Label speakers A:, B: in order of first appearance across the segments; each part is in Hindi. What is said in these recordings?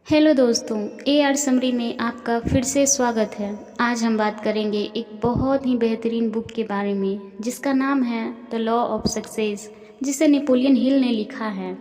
A: हेलो दोस्तों, AR समरी में आपका फिर से स्वागत है। आज हम बात करेंगे एक बहुत ही बेहतरीन बुक के बारे में जिसका नाम है द लॉ ऑफ सक्सेस, जिसे नेपोलियन हिल ने लिखा है।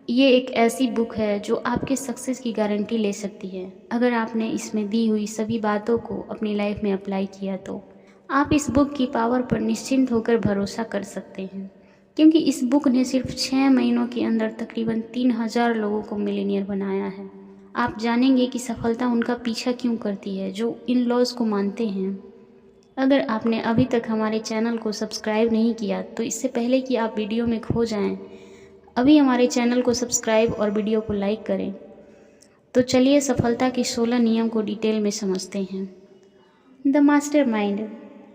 A: ये एक ऐसी बुक है जो आपके सक्सेस की गारंटी ले सकती है अगर आपने इसमें दी हुई सभी बातों को अपनी लाइफ में अप्लाई किया तो। आप इस बुक की पावर पर निश्चिंत होकर भरोसा कर सकते हैं, क्योंकि इस बुक ने सिर्फ 6 महीनों के अंदर तकरीबन 3000 लोगों को मिलीनियर बनाया है। आप जानेंगे कि सफलता उनका पीछा क्यों करती है जो इन लॉज को मानते हैं। अगर आपने अभी तक हमारे चैनल को सब्सक्राइब नहीं किया तो इससे पहले कि आप वीडियो में खो जाएं, अभी हमारे चैनल को सब्सक्राइब और वीडियो को लाइक करें। तो चलिए सफलता के 16 नियम को डिटेल में समझते हैं। The mastermind.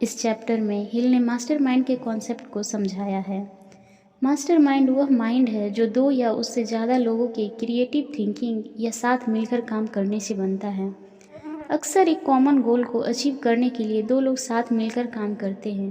A: इस चैप्टर में हिल ने मास्टरमाइंड के कॉन्सेप्ट को समझाया है। मास्टरमाइंड वह माइंड है जो 2 या उससे ज़्यादा लोगों के क्रिएटिव थिंकिंग या साथ मिलकर काम करने से बनता है। अक्सर एक कॉमन गोल को अचीव करने के लिए 2 लोग साथ मिलकर काम करते हैं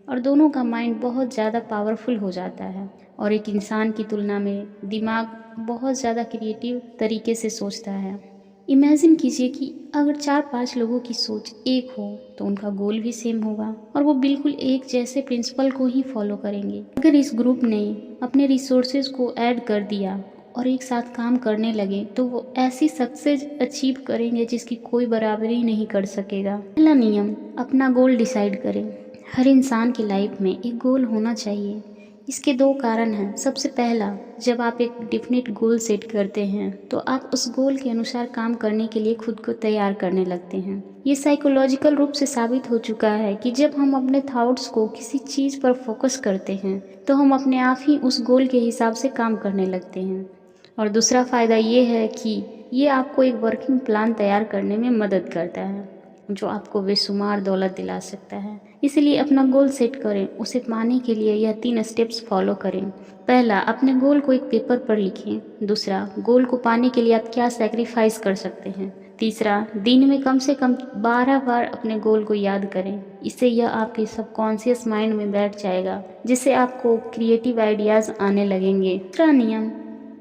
A: और दोनों का माइंड बहुत ज़्यादा पावरफुल हो जाता है और एक इंसान की तुलना में दिमाग बहुत ज़्यादा क्रिएटिव तरीके से सोचता है। इमेजिन कीजिए कि अगर 4-5 लोगों की सोच एक हो तो उनका गोल भी सेम होगा और वो बिल्कुल एक जैसे प्रिंसिपल को ही फॉलो करेंगे। अगर इस ग्रुप ने अपने रिसोर्सेज को ऐड कर दिया और एक साथ काम करने लगे तो वो ऐसी सक्सेस अचीव करेंगे जिसकी कोई बराबरी नहीं कर सकेगा। पहला नियम, अपना गोल डिसाइड करें। हर इंसान की लाइफ में एक गोल होना चाहिए। इसके 2 कारण हैं। सबसे पहला, जब आप एक डेफिनेट गोल सेट करते हैं तो आप उस गोल के अनुसार काम करने के लिए खुद को तैयार करने लगते हैं। ये साइकोलॉजिकल रूप से साबित हो चुका है कि जब हम अपने थॉट्स को किसी चीज़ पर फोकस करते हैं तो हम अपने आप ही उस गोल के हिसाब से काम करने लगते हैं। और दूसरा फ़ायदा ये है कि ये आपको एक वर्किंग प्लान तैयार करने में मदद करता है जो आपको बेशुमार दौलत दिला सकता है। इसलिए अपना गोल सेट करें। उसे पाने के लिए यह 3 स्टेप्स फॉलो करें। पहला, अपने गोल को एक पेपर पर लिखें। दूसरा, गोल को पाने के लिए आप क्या सैक्रिफाइस कर सकते हैं। तीसरा, दिन में कम से कम 12 बार अपने गोल को याद करें। इससे यह आपके सबकॉन्शियस माइंड में बैठ जाएगा, जिससे आपको क्रिएटिव आइडियाज़ आने लगेंगे। दूसरा नियम,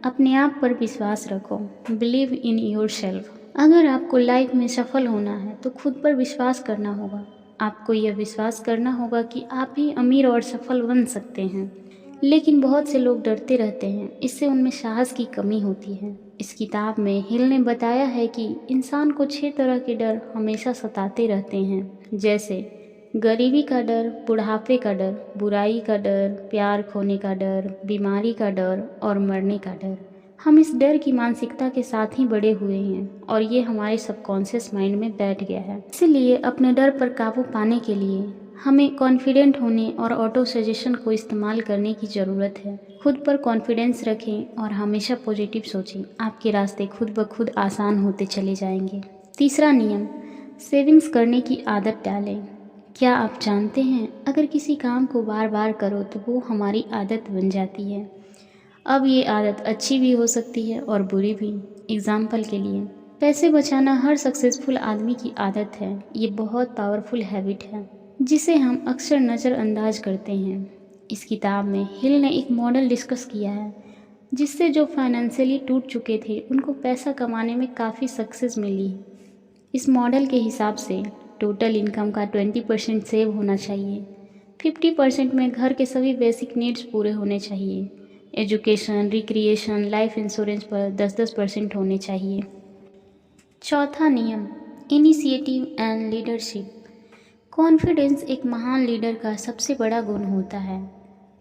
A: अपने आप पर विश्वास रखो। Believe in your self. अगर आपको लाइफ में सफल होना है तो खुद पर विश्वास करना होगा। आपको यह विश्वास करना होगा कि आप ही अमीर और सफल बन सकते हैं। लेकिन बहुत से लोग डरते रहते हैं, इससे उनमें साहस की कमी होती है। इस किताब में हिल ने बताया है कि इंसान को 6 तरह के डर हमेशा सताते रहते हैं, जैसे गरीबी का डर, बुढ़ापे का डर, बुराई का डर, प्यार खोने का डर, बीमारी का डर और मरने का डर। हम इस डर की मानसिकता के साथ ही बड़े हुए हैं और ये हमारे सबकॉन्शियस माइंड में बैठ गया है। इसलिए अपने डर पर काबू पाने के लिए हमें कॉन्फिडेंट होने और ऑटो सजेशन को इस्तेमाल करने की ज़रूरत है। खुद पर कॉन्फिडेंस रखें और हमेशा पॉजिटिव सोचें। आपके रास्ते खुद ब खुद आसान होते चले जाएंगे। तीसरा नियम, सेविंग्स करने की आदत डालें। क्या आप जानते हैं, अगर किसी काम को बार बार करो तो वो हमारी आदत बन जाती है। अब ये आदत अच्छी भी हो सकती है और बुरी भी। एग्जाम्पल के लिए, पैसे बचाना हर सक्सेसफुल आदमी की आदत है। ये बहुत पावरफुल हैबिट है जिसे हम अक्सर नज़रअंदाज करते हैं। इस किताब में हिल ने एक मॉडल डिस्कस किया है जिससे जो फाइनेंशियली टूट चुके थे उनको पैसा कमाने में काफ़ी सक्सेस मिली। इस मॉडल के हिसाब से टोटल इनकम का 20% सेव होना चाहिए। 50% में घर के सभी बेसिक नीड्स पूरे होने चाहिए। एजुकेशन, रिक्रिएशन, लाइफ इंश्योरेंस पर 10-10% होने चाहिए। चौथा नियम, इनिशिएटिव एंड लीडरशिप। कॉन्फिडेंस एक महान लीडर का सबसे बड़ा गुण होता है।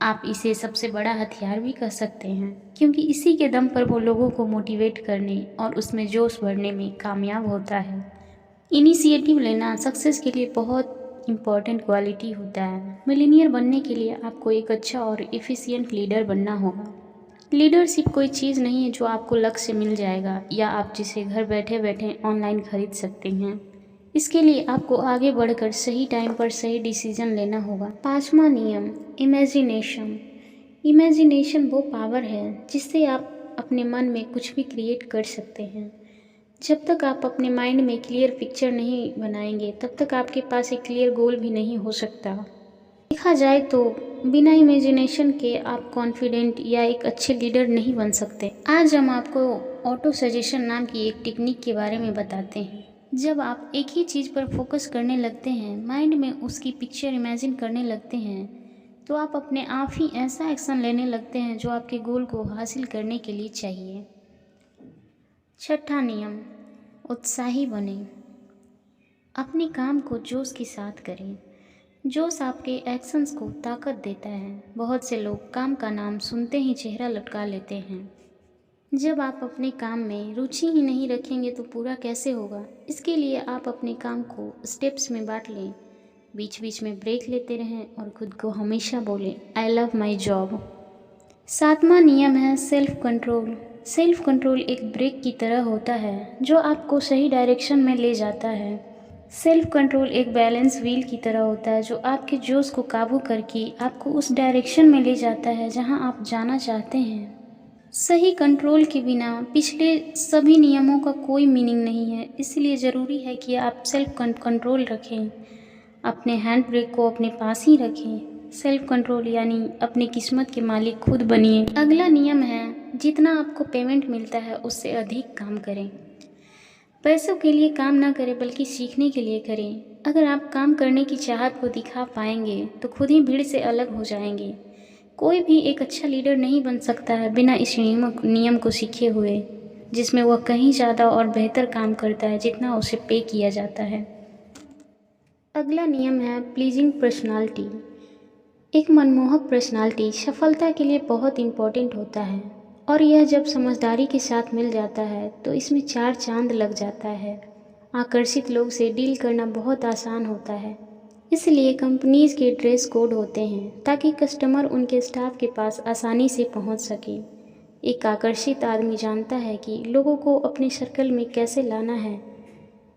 A: आप इसे सबसे बड़ा हथियार भी कह सकते हैं, क्योंकि इसी के दम पर वो लोगों को मोटिवेट करने और उसमें जोश भरने में कामयाब होता है। इनिशिएटिव लेना सक्सेस के लिए बहुत इम्पॉर्टेंट क्वालिटी होता है। मिलीनियर बनने के लिए आपको एक अच्छा और एफिशिएंट लीडर बनना होगा। लीडरशिप कोई चीज़ नहीं है जो आपको लक्ष्य मिल जाएगा या आप जिसे घर बैठे बैठे ऑनलाइन खरीद सकते हैं। इसके लिए आपको आगे बढ़कर सही टाइम पर सही डिसीजन लेना होगा। 5वां नियम, इमेजिनेशन। इमेजिनेशन वो पावर है जिससे आप अपने मन में कुछ भी क्रिएट कर सकते हैं। जब तक आप अपने माइंड में क्लियर पिक्चर नहीं बनाएंगे तब तक आपके पास एक क्लियर गोल भी नहीं हो सकता। देखा जाए तो बिना इमेजिनेशन के आप कॉन्फिडेंट या एक अच्छे लीडर नहीं बन सकते। आज हम आपको ऑटो सजेशन नाम की एक टेक्निक के बारे में बताते हैं। जब आप एक ही चीज़ पर फोकस करने लगते हैं, माइंड में उसकी पिक्चर इमेजिन करने लगते हैं, तो आप अपने आप ही ऐसा एक्शन लेने लगते हैं जो आपके गोल को हासिल करने के लिए चाहिए। छठा नियम, उत्साही बने। अपने काम को जोश के साथ करें। जोश आपके एक्शंस को ताकत देता है। बहुत से लोग काम का नाम सुनते ही चेहरा लटका लेते हैं। जब आप अपने काम में रुचि ही नहीं रखेंगे तो पूरा कैसे होगा। इसके लिए आप अपने काम को स्टेप्स में बांट लें, बीच बीच में ब्रेक लेते रहें और खुद को हमेशा बोलें, आई लव माई जॉब। सातवां नियम है सेल्फ कंट्रोल। सेल्फ कंट्रोल एक ब्रेक की तरह होता है जो आपको सही डायरेक्शन में ले जाता है। सेल्फ कंट्रोल एक बैलेंस व्हील की तरह होता है जो आपके जोश को काबू करके आपको उस डायरेक्शन में ले जाता है जहां आप जाना चाहते हैं। सही कंट्रोल के बिना पिछले सभी नियमों का कोई मीनिंग नहीं है, इसलिए ज़रूरी है कि आप सेल्फ कंट्रोल रखें। अपने हैंड ब्रेक को अपने पास ही रखें। सेल्फ कंट्रोल यानी अपनी किस्मत के मालिक खुद बनिए। अगला नियम है जितना आपको पेमेंट मिलता है उससे अधिक काम करें। पैसों के लिए काम ना करें बल्कि सीखने के लिए करें। अगर आप काम करने की चाहत को दिखा पाएंगे तो खुद ही भीड़ से अलग हो जाएंगे। कोई भी एक अच्छा लीडर नहीं बन सकता है बिना इस नियम को सीखे हुए, जिसमें वह कहीं ज़्यादा और बेहतर काम करता है जितना उसे पे किया जाता है। अगला नियम है प्लीजिंग पर्सनालिटी। एक मनमोहक पर्सनालिटी सफलता के लिए बहुत इम्पोर्टेंट होता है और यह जब समझदारी के साथ मिल जाता है तो इसमें चार चांद लग जाता है। आकर्षित लोग से डील करना बहुत आसान होता है, इसलिए कंपनीज के ड्रेस कोड होते हैं ताकि कस्टमर उनके स्टाफ के पास आसानी से पहुंच सके। एक आकर्षित आदमी जानता है कि लोगों को अपने सर्कल में कैसे लाना है।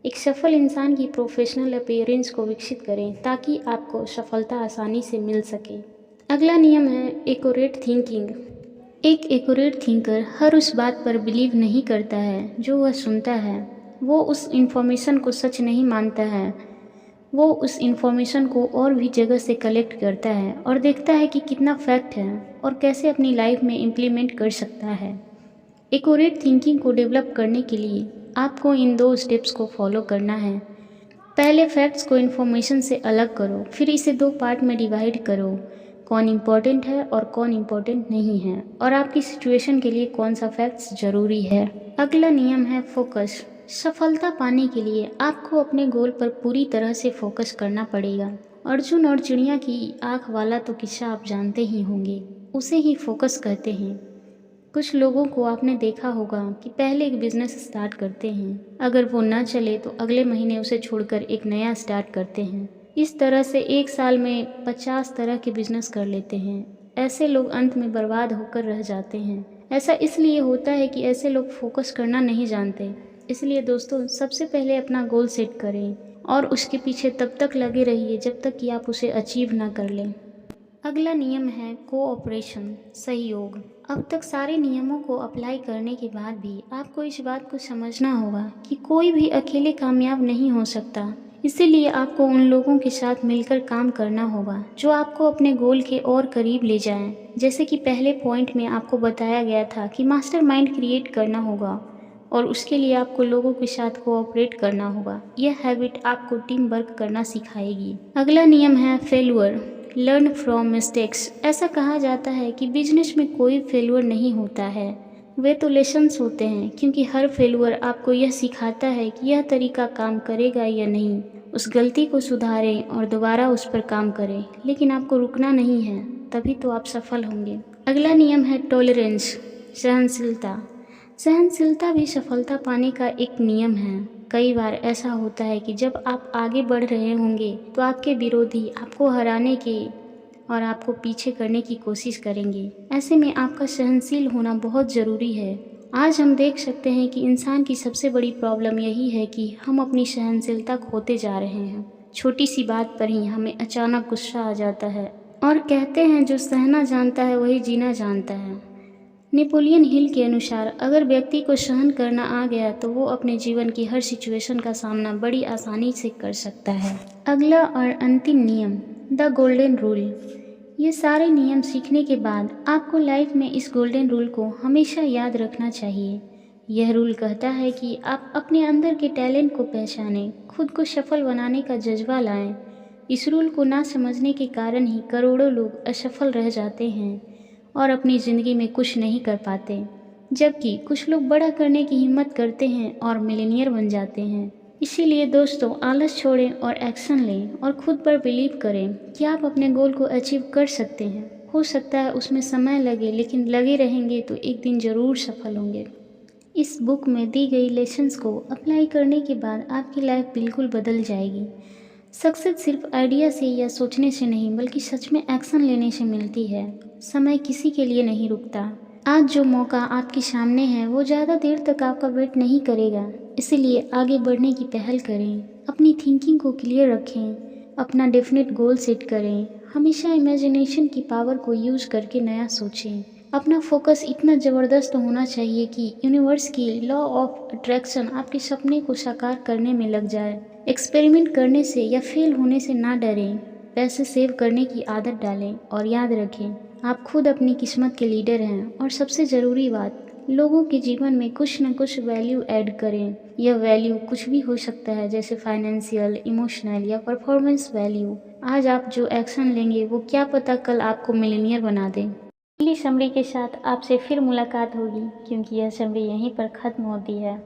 A: एक सफल इंसान की प्रोफेशनल अपीयरेंस को विकसित करें ताकि आपको सफलता आसानी से मिल सके। अगला नियम है एक्यूरेट थिंकिंग। एक एक्यूरेट थिंकर हर उस बात पर बिलीव नहीं करता है जो वह सुनता है। वो उस इन्फॉर्मेशन को सच नहीं मानता है, वो उस इन्फॉर्मेशन को और भी जगह से कलेक्ट करता है और देखता है कि कितना फैक्ट है और कैसे अपनी लाइफ में इम्प्लीमेंट कर सकता है। एक्यूरेट थिंकिंग को डेवलप करने के लिए आपको इन 2 स्टेप्स को फॉलो करना है। पहले फैक्ट्स को इन्फॉर्मेशन से अलग करो, फिर इसे 2 पार्ट में डिवाइड करो, कौन इम्पोर्टेंट है और कौन इम्पोर्टेंट नहीं है और आपकी सिचुएशन के लिए कौन सा फैक्ट्स ज़रूरी है। अगला नियम है फोकस। सफलता पाने के लिए आपको अपने गोल पर पूरी तरह से फोकस करना पड़ेगा। अर्जुन और चिड़िया की आँख वाला तो किस्सा आप जानते ही होंगे, उसे ही फोकस कहते हैं। कुछ लोगों को आपने देखा होगा कि पहले एक बिजनेस स्टार्ट करते हैं, अगर वो ना चले तो अगले महीने उसे छोड़कर एक नया स्टार्ट करते हैं। इस तरह से एक साल में 50 तरह के बिजनेस कर लेते हैं। ऐसे लोग अंत में बर्बाद होकर रह जाते हैं। ऐसा इसलिए होता है कि ऐसे लोग फोकस करना नहीं जानते। इसलिए दोस्तों, सबसे पहले अपना गोल सेट करें और उसके पीछे तब तक लगे रहिए जब तक कि आप उसे अचीव ना कर लें। अगला नियम है कोऑपरेशन, सहयोग। अब तक सारे नियमों को अप्लाई करने के बाद भी आपको इस बात को समझना होगा कि कोई भी अकेले कामयाब नहीं हो सकता। इसीलिए आपको उन लोगों के साथ मिलकर काम करना होगा जो आपको अपने गोल के और करीब ले जाएं। जैसे कि पहले पॉइंट में आपको बताया गया था कि मास्टरमाइंड क्रिएट करना होगा और उसके लिए आपको लोगों के साथ कोऑपरेट करना होगा। यह हैबिट आपको टीम वर्क करना सिखाएगी। अगला नियम है फेल्यूर, लर्न फ्रॉम मिस्टेक्स। ऐसा कहा जाता है कि बिजनेस में कोई फेल्यूर नहीं होता है, वे तो लेसन्स होते हैं, क्योंकि हर फेल्यूर आपको यह सिखाता है कि यह तरीका काम करेगा या नहीं। उस गलती को सुधारें और दोबारा उस पर काम करें, लेकिन आपको रुकना नहीं है, तभी तो आप सफल होंगे। अगला नियम है टॉलरेंस, सहनशीलता। सहनशीलता भी सफलता पाने का एक नियम है। कई बार ऐसा होता है कि जब आप आगे बढ़ रहे होंगे तो आपके विरोधी आपको हराने के और आपको पीछे करने की कोशिश करेंगे। ऐसे में आपका सहनशील होना बहुत ज़रूरी है। आज हम देख सकते हैं कि इंसान की सबसे बड़ी प्रॉब्लम यही है कि हम अपनी सहनशीलता खोते जा रहे हैं। छोटी सी बात पर ही हमें अचानक गुस्सा आ जाता है और कहते हैं जो सहना जानता है वही जीना जानता है। नेपोलियन हिल के अनुसार अगर व्यक्ति को सहन करना आ गया तो वो अपने जीवन की हर सिचुएशन का सामना बड़ी आसानी से कर सकता है। अगला और अंतिम नियम, द गोल्डन रूल। ये सारे नियम सीखने के बाद आपको लाइफ में इस गोल्डन रूल को हमेशा याद रखना चाहिए। यह रूल कहता है कि आप अपने अंदर के टैलेंट को पहचानें, खुद को सफल बनाने का जज्बा लाएं। इस रूल को ना समझने के कारण ही करोड़ों लोग असफल रह जाते हैं और अपनी ज़िंदगी में कुछ नहीं कर पाते, जबकि कुछ लोग बड़ा करने की हिम्मत करते हैं और मिलीनियर बन जाते हैं। इसीलिए दोस्तों, आलस छोड़ें और एक्शन लें और खुद पर बिलीव करें कि आप अपने गोल को अचीव कर सकते हैं। हो सकता है उसमें समय लगे, लेकिन लगे रहेंगे तो एक दिन ज़रूर सफल होंगे। इस बुक में दी गई लेसन्स को अप्लाई करने के बाद आपकी लाइफ बिल्कुल बदल जाएगी। सक्सेस सिर्फ आइडिया से या सोचने से नहीं, बल्कि सच में एक्शन लेने से मिलती है। समय किसी के लिए नहीं रुकता। आज जो मौका आपके सामने है वो ज़्यादा देर तक आपका वेट नहीं करेगा, इसीलिए आगे बढ़ने की पहल करें। अपनी थिंकिंग को क्लियर रखें, अपना डेफिनेट गोल सेट करें। हमेशा इमेजिनेशन की पावर को यूज़ करके नया सोचें। अपना फोकस इतना ज़बरदस्त होना चाहिए कि यूनिवर्स की लॉ ऑफ अट्रैक्शन आपके सपने को साकार करने में लग जाए। एक्सपेरिमेंट करने से या फेल होने से ना डरें, पैसे सेव करने की आदत डालें और याद रखें, आप खुद अपनी किस्मत के लीडर हैं। और सबसे ज़रूरी बात, लोगों के जीवन में कुछ न कुछ वैल्यू ऐड करें। यह वैल्यू कुछ भी हो सकता है, जैसे फाइनेंशियल, इमोशनल या परफॉर्मेंस वैल्यू। आज आप जो एक्शन लेंगे वो क्या पता कल आपको मिलीनियर बना दे। अगली समरी के साथ आपसे फिर मुलाकात होगी, क्योंकि यह समरी यहीं पर ख़त्म होती है।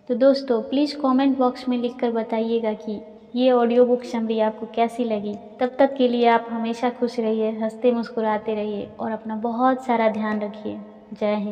A: तो दोस्तों, प्लीज़ कमेंट बॉक्स में लिखकर बताइएगा कि ये ऑडियो बुक समरी आपको कैसी लगी। तब तक के लिए आप हमेशा खुश रहिए, हंसते मुस्कुराते रहिए और अपना बहुत सारा ध्यान रखिए। जय हिंद।